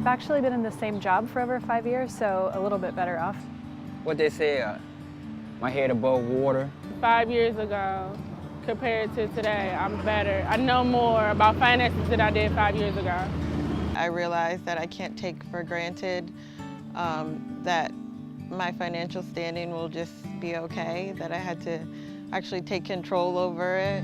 I've actually been in the same job for over 5 years, so a little bit better off. What they say, my head above water. 5 years ago compared to today, I'm better. I know more about finances than I did 5 years ago. I realized that I can't take for granted that my financial standing will just be okay, that I had to actually take control over it.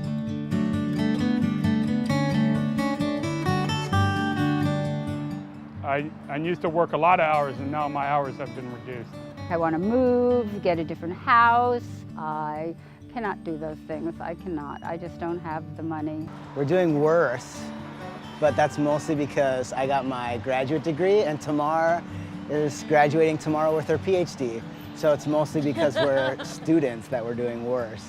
I used to work a lot of hours, and now my hours have been reduced. I want to move, get a different house. I cannot do those things. I cannot. I just don't have the money. We're doing worse, but that's mostly because I got my graduate degree, and Tamar is graduating tomorrow with her PhD. So it's mostly because we're students that we're doing worse.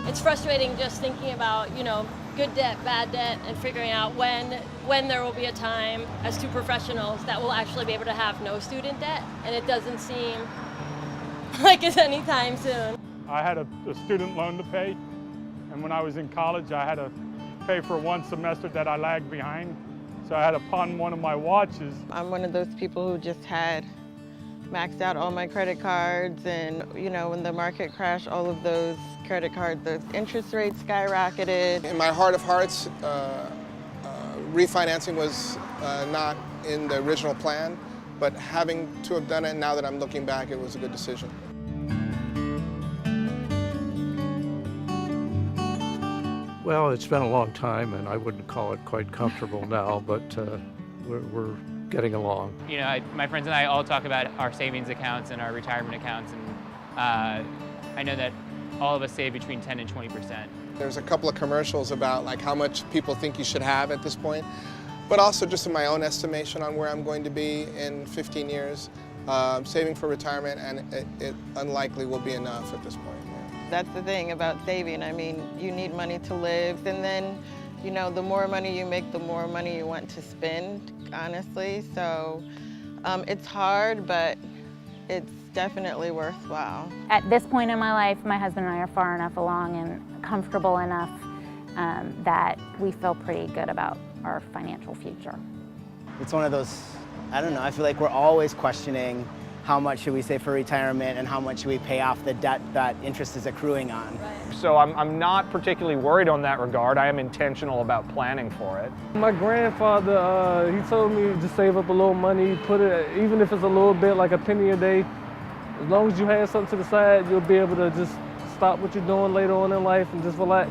It's frustrating just thinking about, good debt, bad debt, and figuring out when there will be a time as two professionals that will actually be able to have no student debt, and it doesn't seem like it's anytime soon. I had a student loan to pay, and when I was in college, I had to pay for one semester that I lagged behind, so I had to pawn one of my watches. I'm one of those people who just had maxed out all my credit cards, and when the market crashed, all of those credit cards, the interest rates skyrocketed. In my heart of hearts, refinancing was not in the original plan, but having to have done it now that I'm looking back, it was a good decision. Well, it's been a long time, and I wouldn't call it quite comfortable now, but we're getting along. My friends and I all talk about our savings accounts and our retirement accounts, and I know that all of us save between 10 and 20%. There's a couple of commercials about how much people think you should have at this point, but also just in my own estimation on where I'm going to be in 15 years. Saving for retirement, and it unlikely will be enough at this point. That's the thing about saving. I mean, you need money to live, and then, the more money you make, the more money you want to spend, honestly. So it's hard, but it's definitely worthwhile. At this point in my life, my husband and I are far enough along and comfortable enough that we feel pretty good about our financial future. It's one of those, I don't know, I feel like we're always questioning how much should we save for retirement and how much should we pay off the debt that interest is accruing on. So I'm not particularly worried on that regard. I am intentional about planning for it. My grandfather, he told me to save up a little money, put it, even if it's a little bit, like a penny a day. As long as you have something to the side, you'll be able to just stop what you're doing later on in life and just relax.